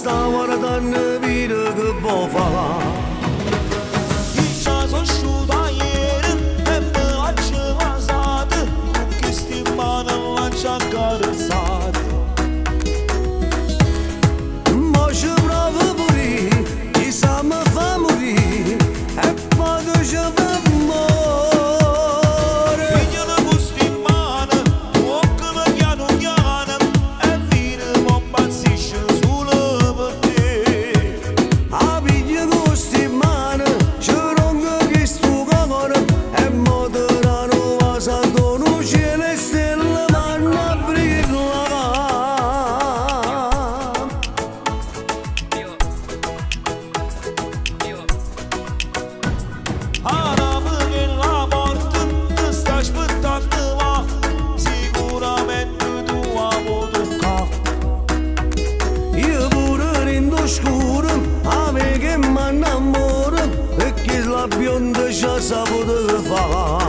stavardan bir gıbofa. İçazın şuda yerim hem de açığa zadı. Kestim bana çakarı sadı. Moș bravo buri, i sam famuri, hep padăjăvă mor. Vignă gustim bana, ocălă ghianu ghiană. E vină bombansi și zulă băte. Abidje gusti mană, și rongă gistu gagoră, hem moderano vasadonu celestella manna brilla. Aramı gel la mortă, ăsta-și pântat-va. Sicuramente tu am o duca. Yıvırır indoşkurum, avegem manamorım, Ökkiz la bionda şasa budı fa.